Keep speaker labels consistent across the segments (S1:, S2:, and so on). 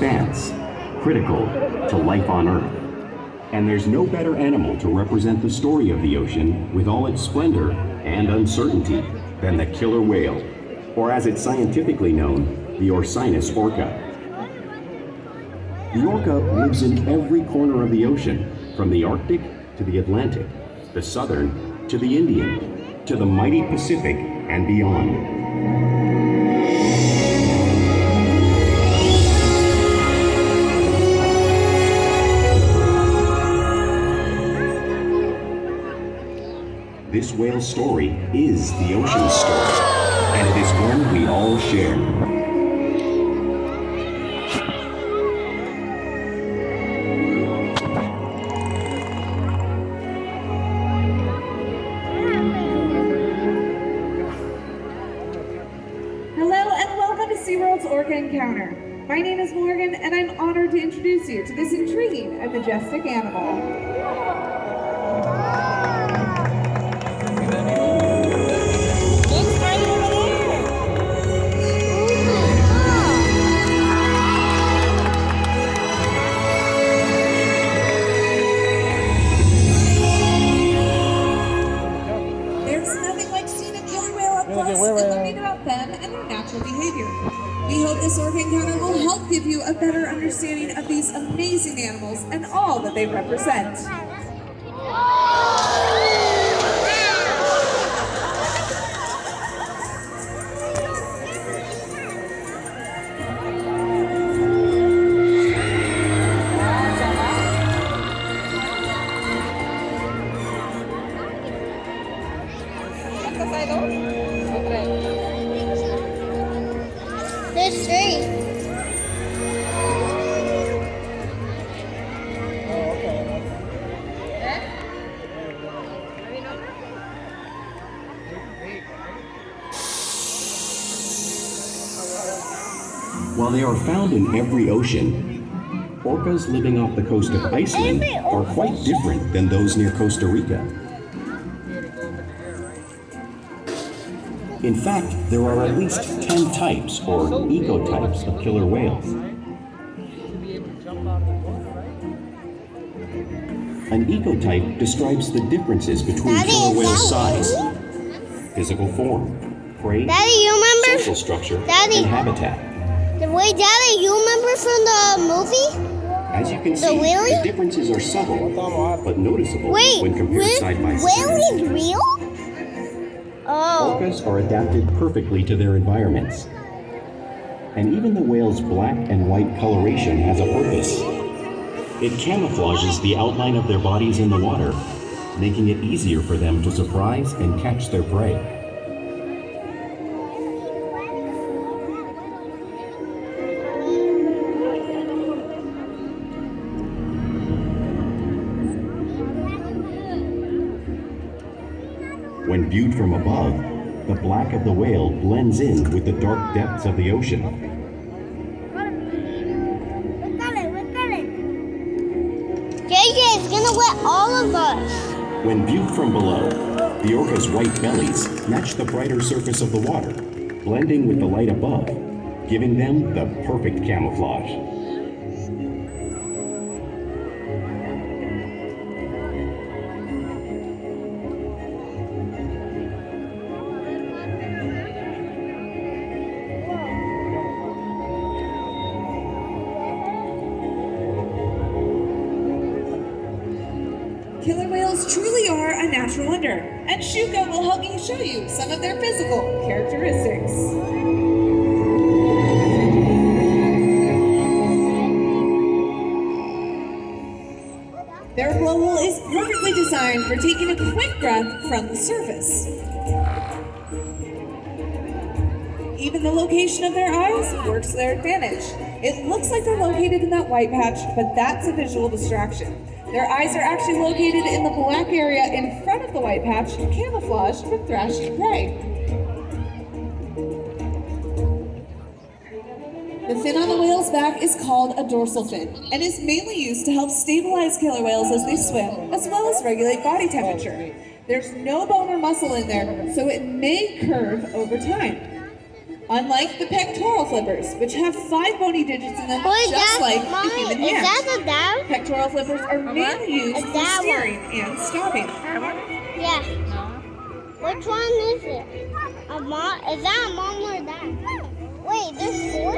S1: expanse, critical to life on Earth. And there's no better animal to represent the story of the ocean with all its splendor and uncertainty than the killer whale, or as it's scientifically known, the Orcinus orca. The orca lives in every corner of the ocean, from the Arctic to the Atlantic, the Southern to the Indian, to the mighty Pacific and beyond. This whale's story is the ocean's story, and it is one we all share.
S2: Hello and welcome to SeaWorld's Orca Encounter. My name is Morgan, and I'm honored to introduce you to this intriguing and majestic animal. And learning about them and their natural behavior. We hope this Orca Encounter will help give you a better understanding of these amazing animals and all that they represent.
S3: There's three.
S1: While they are found in every ocean, orcas living off the coast of Iceland are quite different than those near Costa Rica. In fact, there are at least 10 types or ecotypes of killer whales. An ecotype describes the differences between killer whale size, physical form, prey,
S3: Daddy, you remember?
S1: social structure,
S3: Daddy.
S1: and habitat.
S3: Wait, Daddy, you remember from the movie?
S1: As you can see,
S3: whale?
S1: the differences are subtle, but noticeable when compared side by side.
S3: Whale is real? Oh.
S1: Orcas are adapted perfectly to their environments. And even the whale's black and white coloration has a purpose. It camouflages the outline of their bodies in the water, making it easier for them to surprise and catch their prey. When viewed from above, the black of the whale blends in with the dark depths of the ocean.
S3: JJ is gonna wet all of us.
S1: When viewed from below, the orca's white bellies match the brighter surface of the water, blending with the light above, giving them the perfect camouflage.
S2: Killer whales truly are a natural wonder, and Shuko will help me show you some of their physical characteristics. Their blowhole is perfectly designed for taking a quick breath from the surface. Even the location of their eyes works to their advantage. It looks like they're located in that white patch, but that's a visual distraction. Their eyes are actually located in the black area in front of the white patch, camouflaged for thrashing prey. The fin on the whale's back is called a dorsal fin and is mainly used to help stabilize killer whales as they swim, as well as regulate body temperature. There's no bone or muscle in there, so it may curve over time. Unlike the pectoral flippers, which have 5 bony digits in them,
S3: Wait,
S2: just
S3: that,
S2: like the
S3: Mommy,
S2: human
S3: is
S2: hand.
S3: that the dad?
S2: Pectoral flippers are mainly used
S3: A
S2: for
S3: dad one.
S2: steering and stopping.
S3: Yeah. Which one is it? A mom? Is that a mom or a dad? Wait, there's 4?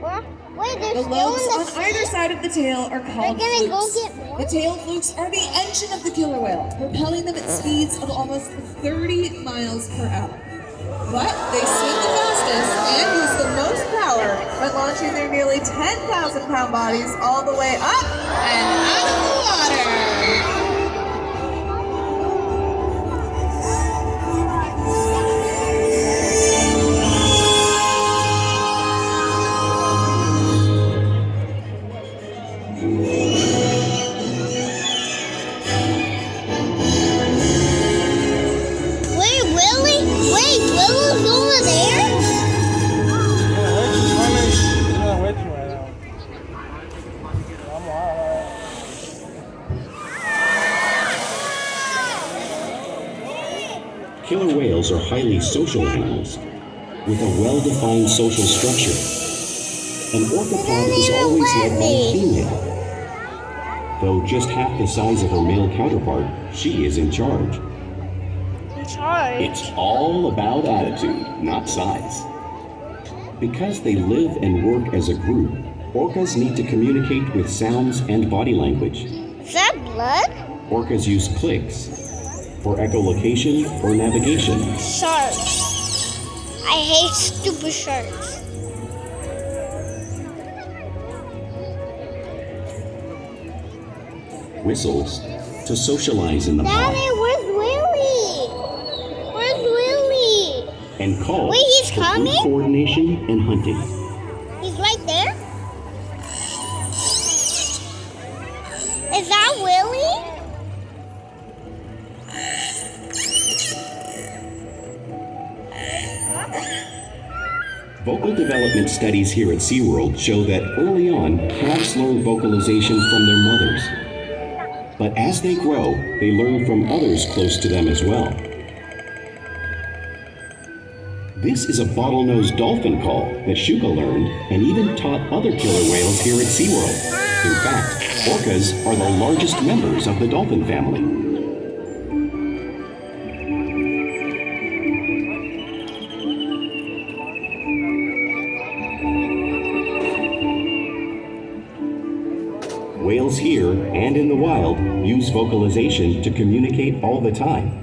S3: What? Wait, there's
S2: The
S3: still
S2: lobes
S3: in the
S2: on either side of the tail are called
S3: We're gonna go
S2: flukes.
S3: get more?
S2: The tail flukes are the engine of the killer whale, propelling them at speeds of almost 30 miles per hour. But they swim the fastest and use the most power by launching their nearly 10,000-pound bodies all the way up and out of the water.
S3: Wait, Willie? Wait, Willow's over there?
S1: Killer whales are highly social animals with a well-defined social structure. An orca pod is always led by a female. Though just half the size of her male counterpart, she is in charge. It's all about attitude, not size. Because they live and work as a group, orcas need to communicate with sounds and body language.
S3: Is that blood?
S1: Orcas use clicks for echolocation or navigation.
S3: Sharks. I hate stupid sharks.
S1: Whistles to socialize in the
S3: Daddy,
S1: pod.
S3: where's Willie? Where's Willie?
S1: And calls
S3: Wait, he's
S1: for group
S3: coming?
S1: coordination and hunting.
S3: He's right there? Is that Willie?
S1: Vocal development studies here at SeaWorld show that early on, calves learn vocalization from their mothers. But as they grow, they learn from others close to them as well. This is a bottlenose dolphin call that Shuka learned and even taught other killer whales here at SeaWorld. In fact, orcas are the largest members of the dolphin family. Whales here and in the wild use vocalization to communicate all the time.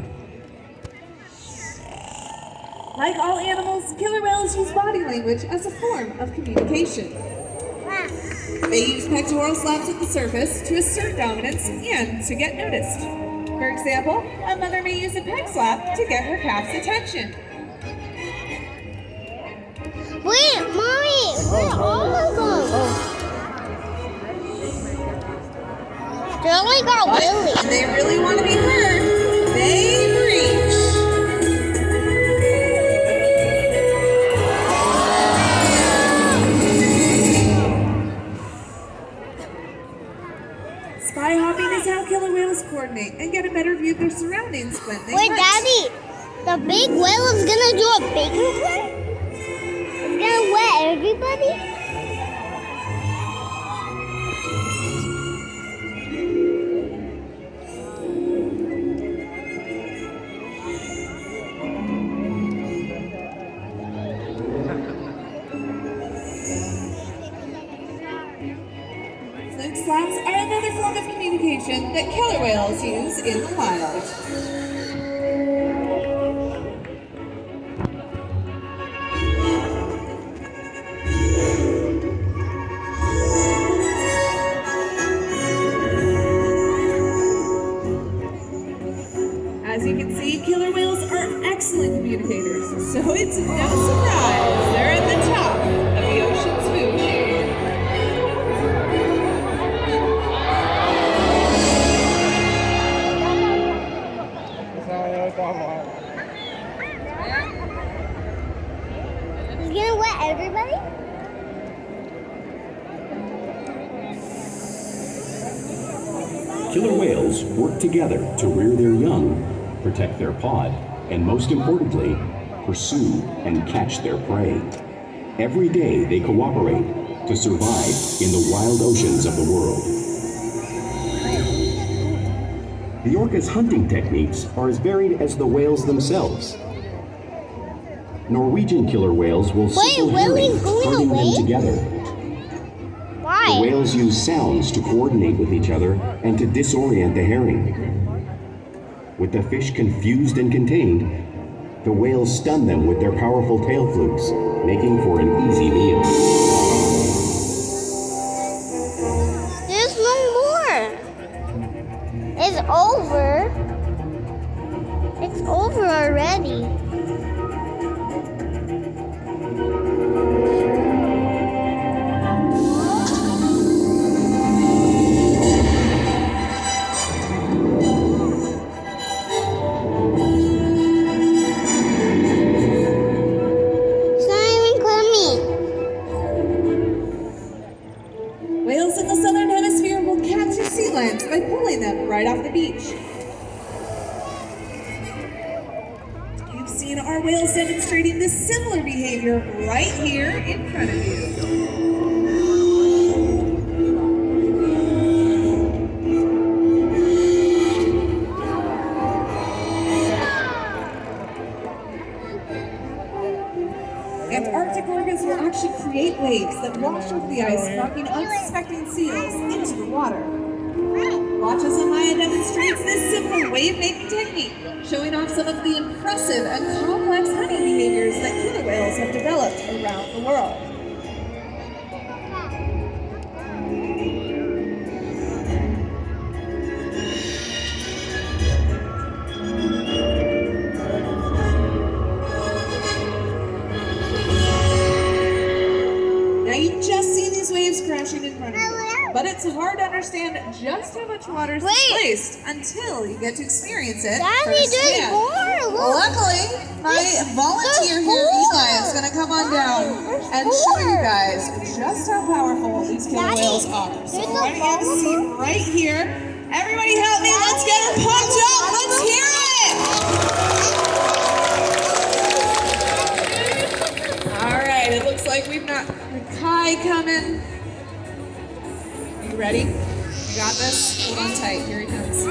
S2: Like all animals, killer whales use body language as a form of communication. They use pectoral slaps at the surface to assert dominance and to get noticed. For example, a mother may use a pec slap to get her calf's attention.
S3: Wait, Mommy, where are all of them? They only got
S2: But
S3: Willie.
S2: when they really want to be heard, they breach. Spy hopping is how killer whales coordinate and get a better view of their surroundings when they
S3: Wait,
S2: hunt.
S3: Daddy, the big whale is gonna do a bigger one? It's gonna wet everybody?
S2: Fluke slaps are another form of communication that killer whales use in the wild. As you can see, killer whales are excellent communicators, so it's no surprise they're at the top of the ocean's food chain.
S3: It's gonna wet everybody?
S1: Killer whales work together to rear their young, protect their pod, and most importantly, pursue, and catch their prey. Every day they cooperate to survive in the wild oceans of the world. The orca's hunting techniques are as varied as the whales themselves. Norwegian killer whales will circle herring, hunting them together.
S3: Why?
S1: The whales use sounds to coordinate with each other and to disorient the herring. With the fish confused and contained, the whales stun them with their powerful tail flukes, making for an easy meal.
S3: There's no more. It's over. It's over already. It's not even coming.
S2: Whales in the southern hemisphere will capture sea lions by pulling them right off the beach. You've seen our whales demonstrating this similar behavior right here in front of you. Antarctic orcas will actually create waves that wash over the ice, knocking unsuspecting seals into the water. Watch as Amaya demonstrates this simple wave-making technique, showing off some of the impressive and complex hunting behaviors that killer whales have developed around the world. Now you've just seen these waves crashing in front of you, but it's hard to understand just how much water is displaced until you get to experience it
S3: Daddy, there's
S2: firsthand.
S3: more. Look.
S2: Luckily, my volunteer here, Eli, is going to come on down and show you guys just how powerful these killer
S3: Daddy,
S2: whales are. So
S3: there's
S2: we're
S3: a
S2: going to get to see right here. Everybody help me. Let's get her pumped up. Let's hear it. All right, it looks like we've got Kai coming. You ready? You got this? Hold on tight. Here he comes.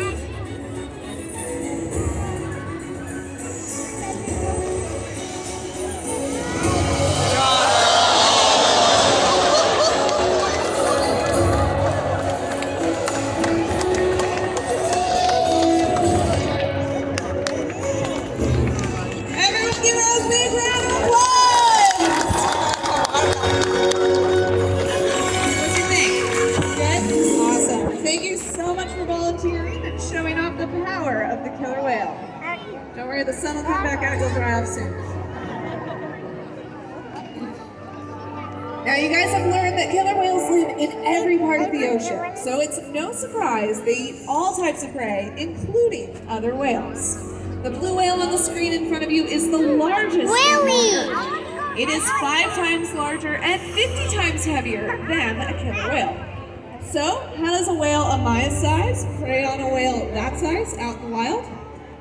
S2: Everyone give us a big round of applause! What do you think? Good? Awesome. Thank you so much for volunteering and showing off the power of the killer whale. Don't worry, the sun will come back out, you'll dry off soon. Now you guys have learned that killer whales live in every part of the ocean, so it's no surprise they eat all types of prey, including other whales. The blue whale on the screen in front of you is the largest.
S3: Whale!
S2: It is 5 times larger and 50 times heavier than a killer whale. So, how does a whale Amaya's size prey on a whale that size out in the wild?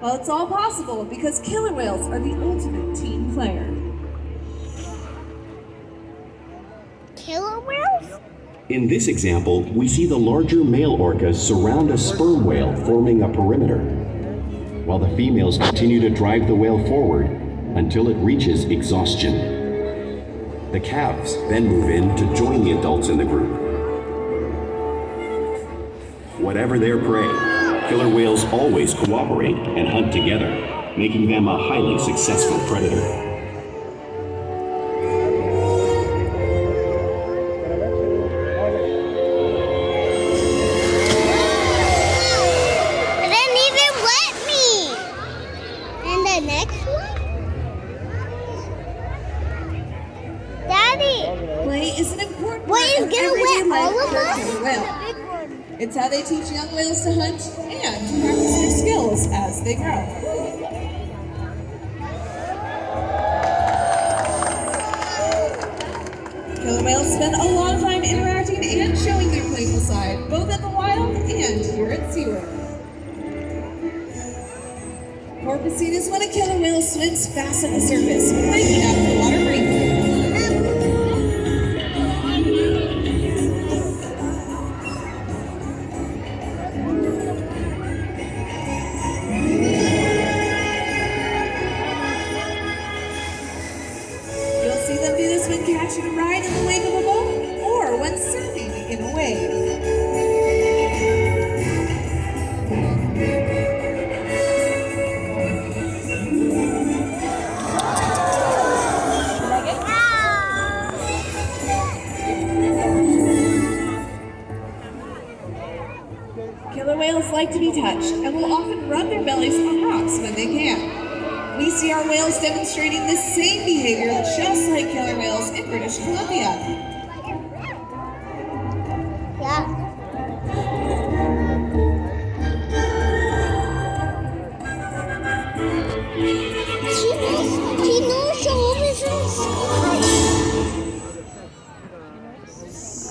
S2: Well, it's all possible because killer whales are the ultimate team player.
S3: Killer whales?
S1: In this example, we see the larger male orcas surround a sperm whale, forming a perimeter, while the females continue to drive the whale forward until it reaches exhaustion. The calves then move in to join the adults in the group. Whatever their prey, killer whales always cooperate and hunt together, making them a highly successful predator.
S3: It didn't even let me. And the next one? Daddy,
S2: Play is an important
S3: what
S2: part
S3: is
S2: of
S3: gonna
S2: everyday
S3: wet
S2: life
S3: all of
S2: for a
S3: us?
S2: killer whale. It's how they teach young whales to hunt and practice their skills as they grow. Killer whales spend a lot of time interacting and showing their playful side, both in the wild and here at SeaWorld. Porpoising is when a killer whale swims fast on the surface, breaking up the water briefly. You'll see them do this when catching a ride in the wake of a boat or when surfing in a wave. Killer whales like to be touched and will often rub their bellies on rocks when they can. We see our whales demonstrating this same behavior just like killer whales in British Columbia.
S3: Yeah.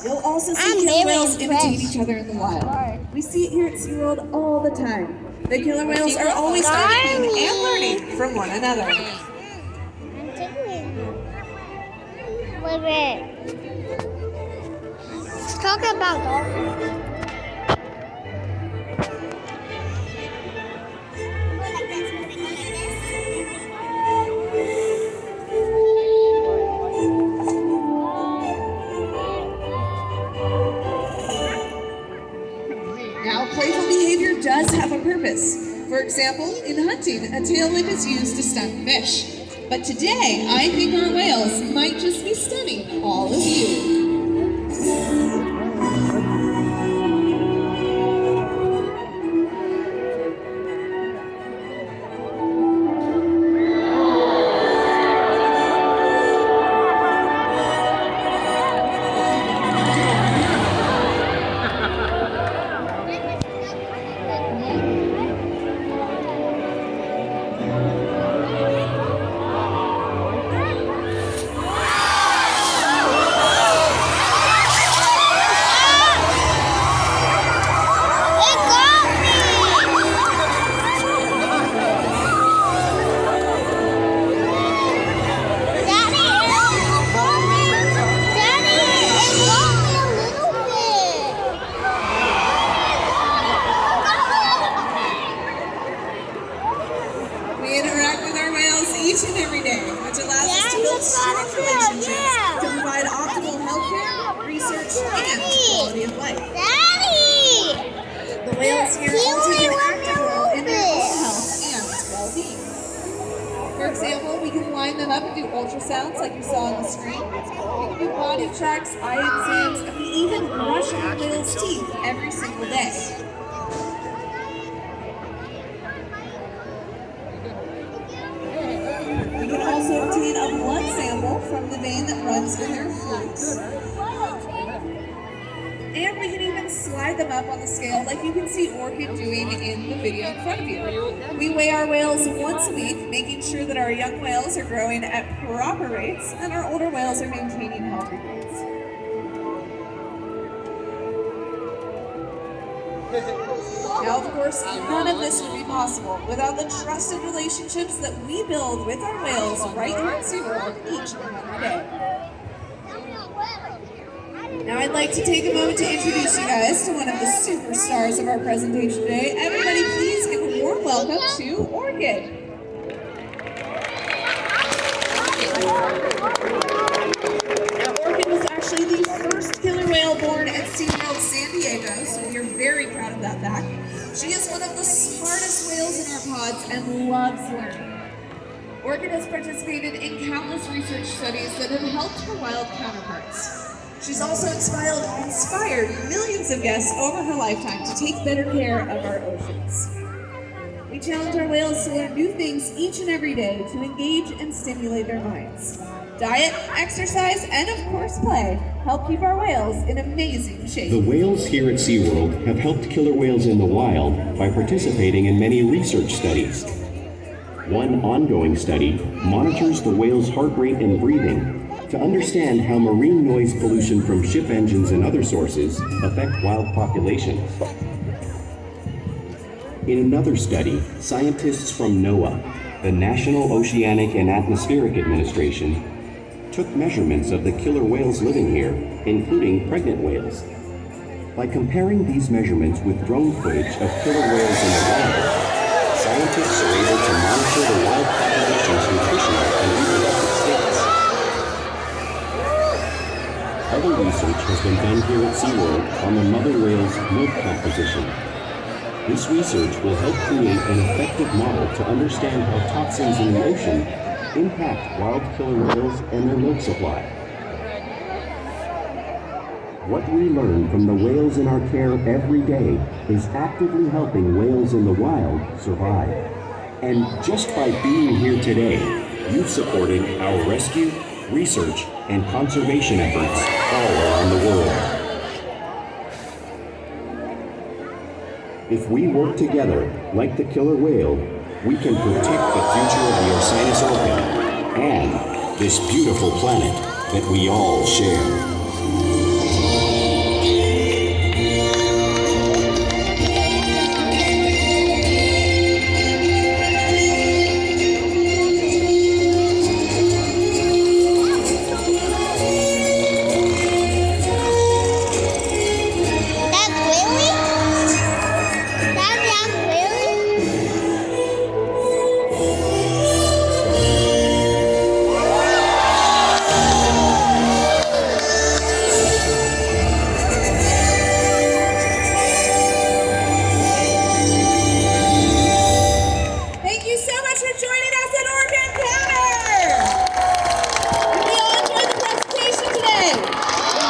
S2: You'll also see
S3: I'm
S2: killer
S3: very
S2: whales imitate
S3: impressed.
S2: each other in the wild. We see it here at SeaWorld all the time. The killer whales are always studying and learning from one another.
S3: I'm tickling. Wait, wait. Let's talk about dolphins.
S2: Now, playful behavior does have a purpose. For example, in hunting, a tail whip is used to stun fish. But today, I think our whales might just be stunning all of you. We interact with our whales each and every day, which allows us to build strong relationships to provide optimal healthcare, research, and quality of life.
S3: Daddy!
S2: The whales here also take an active role in their own health and well-being. For example, we can line them up and do ultrasounds like you saw on the screen. We can do body checks, eye exams, and we even brush our whales' teeth every single day. We can also obtain a blood sample from the vein that runs in their flukes. And we can even slide them up on the scale like you can see Orchid doing in the video in front of you. We weigh our whales once a week, making sure that our young whales are growing at proper rates and our older whales are maintaining healthy rates. Now, of course, none of this would be possible without the trusted relationships that we build with our whales right here at SeaWorld each and every day. Now, I'd like to take a moment to introduce you guys to one of the superstars of our presentation today. Everybody, please give a warm welcome to Orchid. Orchid was actually the first killer whale born at SeaWorld San Diego, so we are very proud of that fact. She is one of the smartest whales in our pods and loves learning. Orchid has participated in countless research studies that have helped her wild counterparts. She's also inspired millions of guests over her lifetime to take better care of our oceans. We challenge our whales to learn new things each and every day to engage and stimulate their minds. Diet, exercise, and of course play help keep our whales in amazing shape.
S1: The whales here at SeaWorld have helped killer whales in the wild by participating in many research studies. One ongoing study monitors the whale's heart rate and breathing to understand how marine noise pollution from ship engines and other sources affect wild populations. In another study, scientists from NOAA the National Oceanic and Atmospheric Administration took measurements of the killer whales living here, including pregnant whales. By comparing these measurements with drone footage of killer whales in the wild, scientists are able to monitor the wild population's nutritional and reproductive status. Other research has been done here at SeaWorld on the mother whale's milk composition. This research will help create an effective model to understand how toxins in the ocean impact wild killer whales and their milk supply. What we learn from the whales in our care every day is actively helping whales in the wild survive. And just by being here today, you've supported our rescue, research, and conservation efforts all around the world. If we work together, like the killer whale, we can protect the future of the Ursinus orca and this beautiful planet that we all share.